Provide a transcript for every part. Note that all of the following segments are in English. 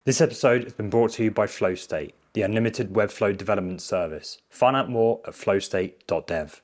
This episode has been brought to you by FlowState, the unlimited Webflow development service. Find out more at flowstate.dev.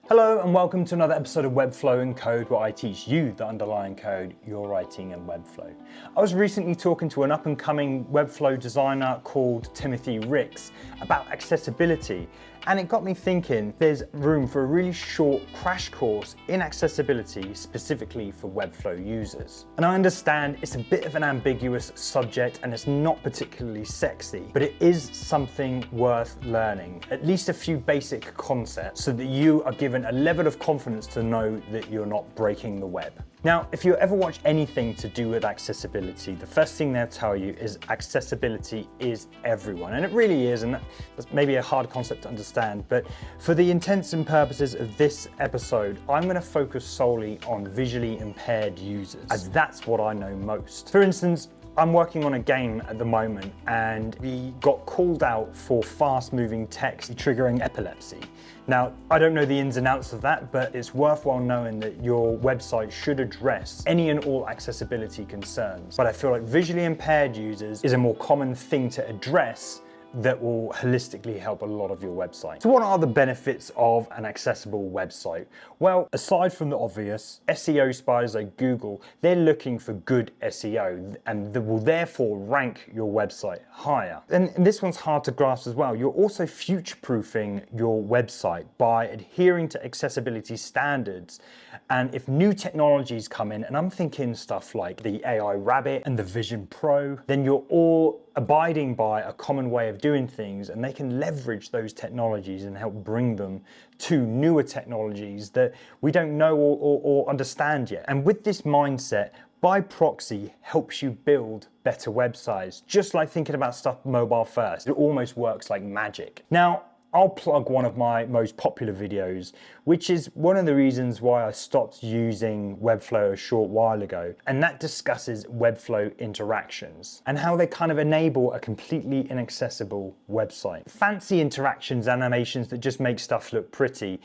Hello and welcome to another episode of Webflow and Code, where I teach you the underlying code you're writing in Webflow. I was recently talking to an up-and-coming Webflow designer called Timothy Ricks about accessibility, and it got me thinking there's room for a really short crash course in accessibility specifically for Webflow users. And I understand it's a bit of an ambiguous subject and it's not particularly sexy, but it is something worth learning, at least a few basic concepts, so that you are given a level of confidence to know that you're not breaking the web. Now, if you ever watch anything to do with accessibility, the first thing they'll tell you is accessibility is everyone. And it really is, and that's maybe a hard concept to understand, but for the intents and purposes of this episode, I'm going to focus solely on visually impaired users, as that's what I know most. For instance, I'm working on a game at the moment and we got called out for fast moving text triggering epilepsy. Now, I don't know the ins and outs of that, but it's worthwhile knowing that your website should address any and all accessibility concerns. But I feel like visually impaired users is a more common thing to address that will holistically help a lot of your website. So what are the benefits of an accessible website? Well, aside from the obvious, SEO spiders like Google, they're looking for good SEO and that will therefore rank your website higher. And this one's hard to grasp as well. You're also future-proofing your website by adhering to accessibility standards. And if new technologies come in, and I'm thinking stuff like the AI Rabbit and the Vision Pro, then you're all abiding by a common way of doing things, and they can leverage those technologies and help bring them to newer technologies that we don't know or understand yet. And with this mindset, by proxy helps you build better websites, just like thinking about stuff mobile first. It almost works like magic. Now, I'll plug one of my most popular videos, which is one of the reasons why I stopped using Webflow a short while ago. And that discusses Webflow interactions and how they kind of enable a completely inaccessible website. Fancy interactions, animations that just make stuff look pretty,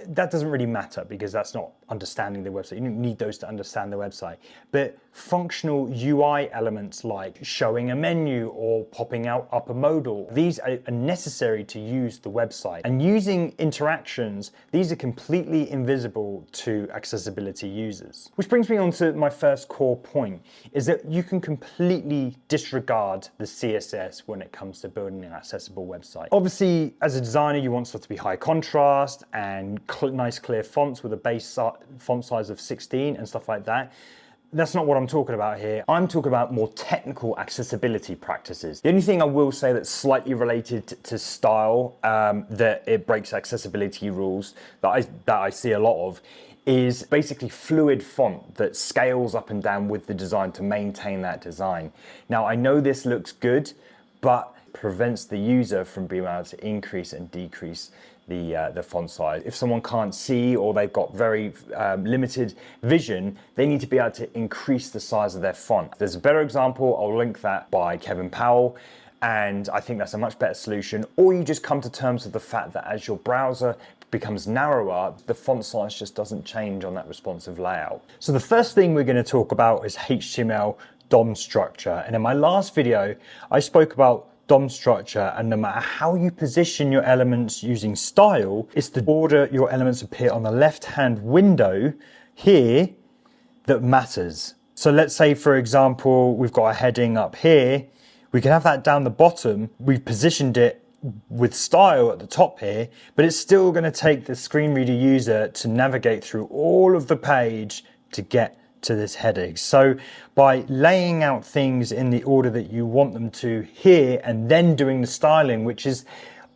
that doesn't really matter because that's not understanding the website. You don't need those to understand the website. But functional UI elements like showing a menu or popping out upper modal, these are necessary to use the website. And using interactions, these are completely invisible to accessibility users. Which brings me on to my first core point, is that you can completely disregard the CSS when it comes to building an accessible website. Obviously, as a designer, you want stuff to be high contrast and nice clear fonts with a base font size of 16 and stuff like that. That's not what I'm talking about here. I'm talking about more technical accessibility practices. The only thing I will say that's slightly related to style, that it breaks accessibility rules that I see a lot of, is basically fluid font that scales up and down with the design to maintain that design. Now, I know this looks good, but prevents the user from being able to increase and decrease the font size. If someone can't see or they've got very limited vision, they need to be able to increase the size of their font. There's a better example, I'll link that, by Kevin Powell, and I think that's a much better solution. Or you just come to terms with the fact that as your browser becomes narrower, the font size just doesn't change on that responsive layout. So the first thing we're going to talk about is HTML DOM structure. And in my last video, I spoke about DOM structure, and no matter how you position your elements using style, it's the order your elements appear on the left-hand window here that matters. So let's say, for example, we've got a heading up here. We can have that down the bottom. We've positioned it with style at the top here, but it's still going to take the screen reader user to navigate through all of the page to get to this heading. So by laying out things in the order that you want them to here and then doing the styling, which is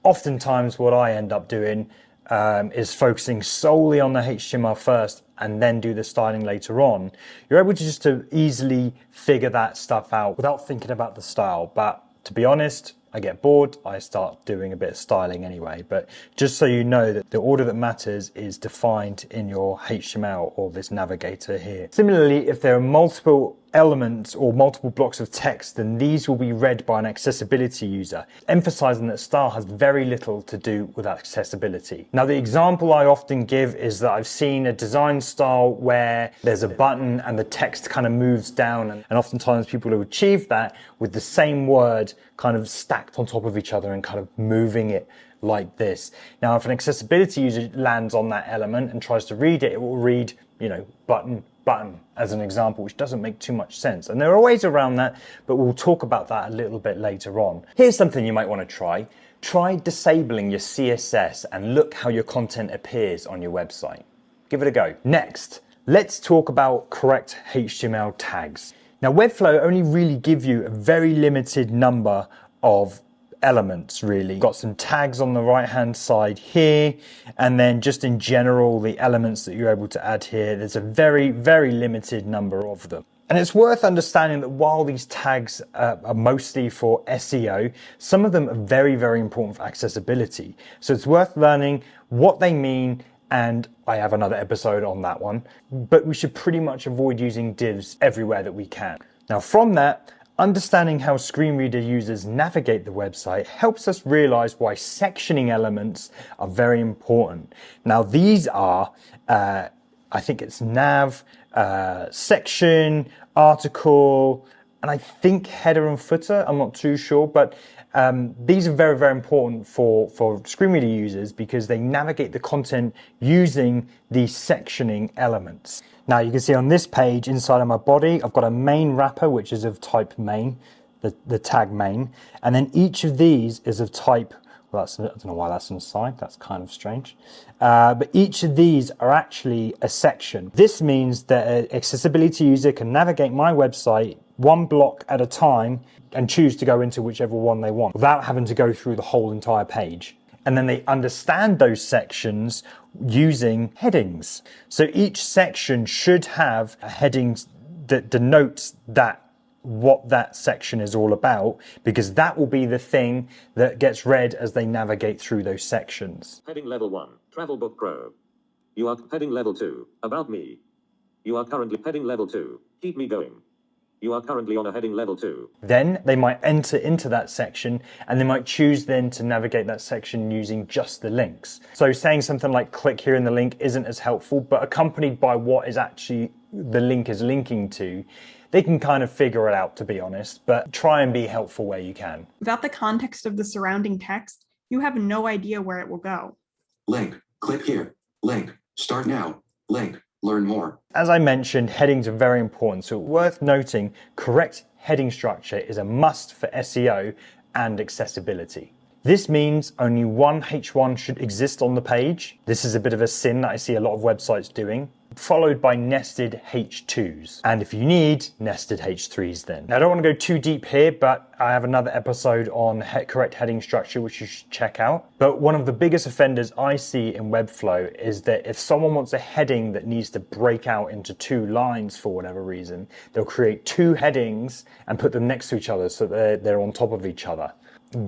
oftentimes what I end up doing, is focusing solely on the HTML first and then do the styling later on, you're able to just to easily figure that stuff out without thinking about the style. But to be honest, I get bored, I start doing a bit of styling anyway. But just so you know that the order that matters is defined in your HTML or this navigator here. Similarly, if there are multiple elements or multiple blocks of text, then these will be read by an accessibility user, emphasizing that style has very little to do with accessibility. Now, the example I often give is that I've seen a design style where there's a button and the text kind of moves down, and oftentimes people will achieve that with the same word kind of stacked on top of each other and kind of moving it like this. Now, if an accessibility user lands on that element and tries to read it, it will read, button, as an example, which doesn't make too much sense. And there are ways around that, but we'll talk about that a little bit later on. Here's something you might want to try. Try disabling your CSS and look how your content appears on your website. Give it a go. Next, let's talk about correct HTML tags. Now, Webflow only really give you a very limited number of elements, really. Got some tags on the right hand side here, and then just in general the elements that you're able to add here, there's a very limited number of them. And it's worth understanding that while these tags are mostly for SEO, some of them are very important for accessibility. So it's worth learning what they mean, and I have another episode on that one, but we should pretty much avoid using divs everywhere that we can. Now, from that, understanding how screen reader users navigate the website helps us realize why sectioning elements are very important. Now, these are, I think it's nav, section, article, and I think header and footer. I'm not too sure, but these are very important for screen reader users because they navigate the content using these sectioning elements. Now, you can see on this page inside of my body, I've got a main wrapper, which is of type main, the tag main. And then each of these is of type, well, I don't know why that's on the side. That's kind of strange. But each of these are actually a section. This means that an accessibility user can navigate my website one block at a time and choose to go into whichever one they want without having to go through the whole entire page. And then they understand those sections using headings. So each section should have a heading that denotes what that section is all about, because that will be the thing that gets read as they navigate through those sections. Heading level 1, Travel Book Pro. You are heading level 2, About Me. You are currently heading level 2, Keep Me Going. You are currently on a heading level 2. Then they might enter into that section, and they might choose then to navigate that section using just the links. So saying something like click here in the link isn't as helpful, but accompanied by what is actually the link is linking to, they can kind of figure it out, to be honest, but try and be helpful where you can. Without the context of the surrounding text, you have no idea where it will go. Link, click here. Link, start now. Link, learn more. As I mentioned, headings are very important, so worth noting, correct heading structure is a must for SEO and accessibility. This means only one H1 should exist on the page. This is a bit of a sin that I see a lot of websites doing, followed by nested H2s. And if you need, nested H3s then. Now, I don't want to go too deep here, but I have another episode on correct heading structure, which you should check out. But one of the biggest offenders I see in Webflow is that if someone wants a heading that needs to break out into 2 lines for whatever reason, they'll create 2 headings and put them next to each other so that they're on top of each other.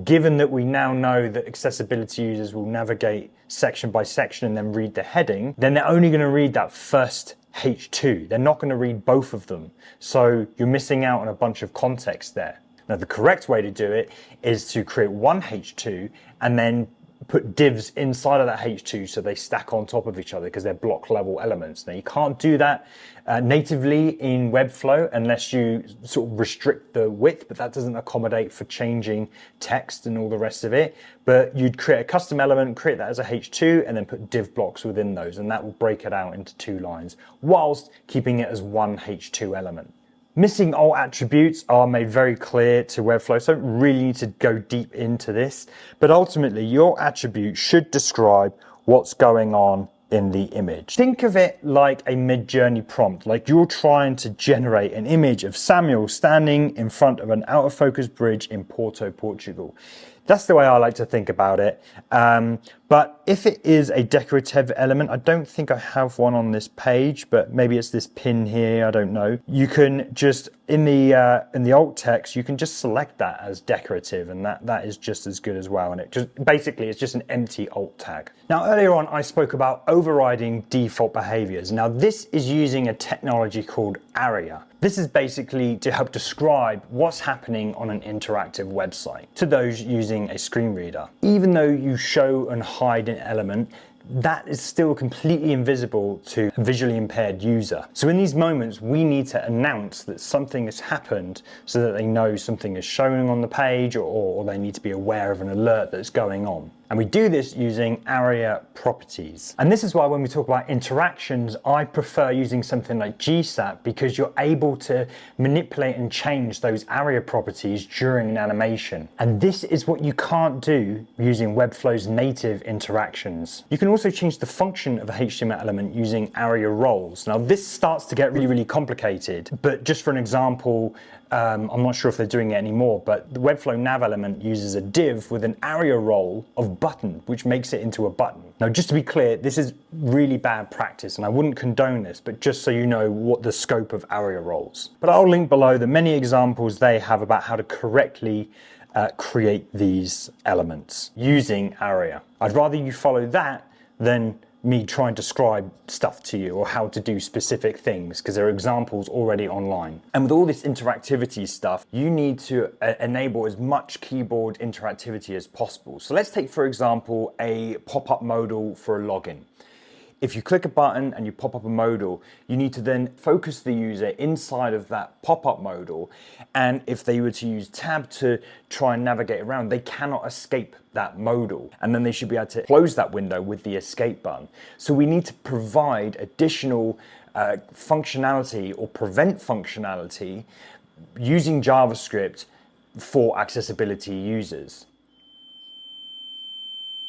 Given that we now know that accessibility users will navigate section by section and then read the heading, then they're only going to read that first H2. They're not going to read both of them. So you're missing out on a bunch of context there. Now, the correct way to do it is to create one H2 and then put divs inside of that H2 so they stack on top of each other because they're block level elements. Now, you can't do that natively in Webflow unless you sort of restrict the width, but that doesn't accommodate for changing text and all the rest of it. But you'd create a custom element, create that as a H2, and then put div blocks within those, and that will break it out into 2 lines whilst keeping it as one H2 element. Missing alt attributes are made very clear to Webflow, so I don't really need to go deep into this, but ultimately your attribute should describe what's going on in the image. Think of it like a mid-journey prompt, like you're trying to generate an image of Samuel standing in front of an out-of-focus bridge in Porto, Portugal. That's the way I like to think about it. But if it is a decorative element, I don't think I have one on this page, but maybe it's this pin here, I don't know. You can just, in the alt text, you can just select that as decorative, and that is just as good as well. And it just, basically, it's just an empty alt tag. Now, earlier on, I spoke about overriding default behaviors. Now, this is using a technology called ARIA. This is basically to help describe what's happening on an interactive website to those using a screen reader. Even though you show and hide an element, that is still completely invisible to a visually impaired user. So in these moments, we need to announce that something has happened so that they know something is showing on the page, or they need to be aware of an alert that's going on. And we do this using ARIA properties. And this is why when we talk about interactions, I prefer using something like GSAP, because you're able to manipulate and change those ARIA properties during an animation. And this is what you can't do using Webflow's native interactions. You can also change the function of a HTML element using ARIA roles. Now this starts to get really, really complicated, but just for an example, I'm not sure if they're doing it anymore, but the Webflow nav element uses a div with an ARIA role of button, which makes it into a button. Now, just to be clear, this is really bad practice and I wouldn't condone this, but just so you know what the scope of ARIA roles. But I'll link below the many examples they have about how to correctly create these elements using ARIA. I'd rather you follow that than me trying to describe stuff to you or how to do specific things, because there are examples already online. And with all this interactivity stuff, you need to enable as much keyboard interactivity as possible. So let's take, for example, a pop-up modal for a login. If you click a button and you pop up a modal, you need to then focus the user inside of that pop-up modal. And if they were to use tab to try and navigate around, they cannot escape that modal. And then they should be able to close that window with the escape button. So we need to provide additional functionality or prevent functionality using JavaScript for accessibility users.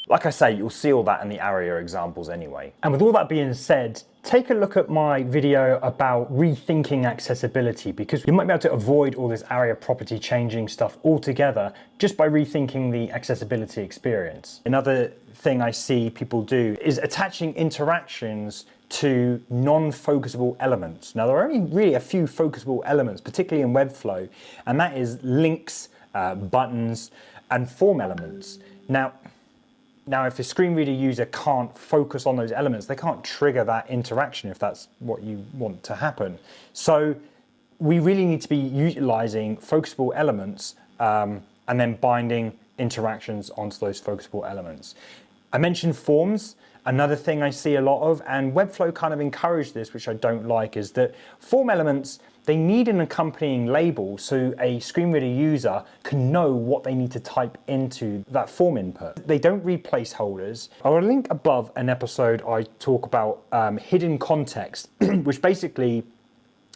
Like I say, you'll see all that in the ARIA examples anyway. And with all that being said, take a look at my video about rethinking accessibility, because you might be able to avoid all this ARIA property changing stuff altogether just by rethinking the accessibility experience. Another thing I see people do is attaching interactions to non-focusable elements. Now, there are only really a few focusable elements, particularly in Webflow, and that is links, buttons, and form elements. Now, if a screen reader user can't focus on those elements, they can't trigger that interaction if that's what you want to happen. So we really need to be utilizing focusable elements and then binding interactions onto those focusable elements. I mentioned forms. Another thing I see a lot of, and Webflow kind of encouraged this, which I don't like, is that form elements, they need an accompanying label so a screen reader user can know what they need to type into that form input. They don't read placeholders. I will link above an episode I talk about hidden context, which basically,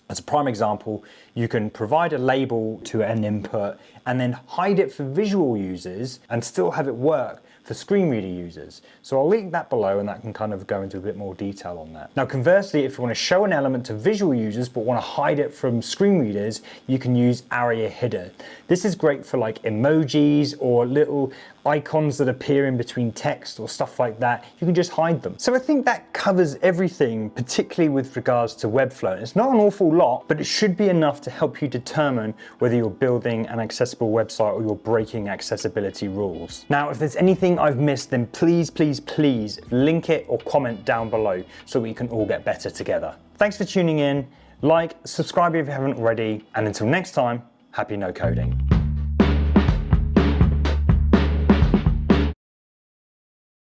as a prime example, you can provide a label to an input and then hide it for visual users and still have it work for screen reader users. So I'll link that below and that can kind of go into a bit more detail on that. Now conversely, if you want to show an element to visual users but want to hide it from screen readers, you can use ARIA Hidden. This is great for like emojis or little icons that appear in between text or stuff like that. You can just hide them. So I think that covers everything, particularly with regards to Webflow. It's not an awful lot, but it should be enough to help you determine whether you're building an accessible website or you're breaking accessibility rules. Now, if there's anything I've missed, then please, please, please link it or comment down below so we can all get better together. Thanks for tuning in. Like, subscribe if you haven't already, and until next time, happy no coding.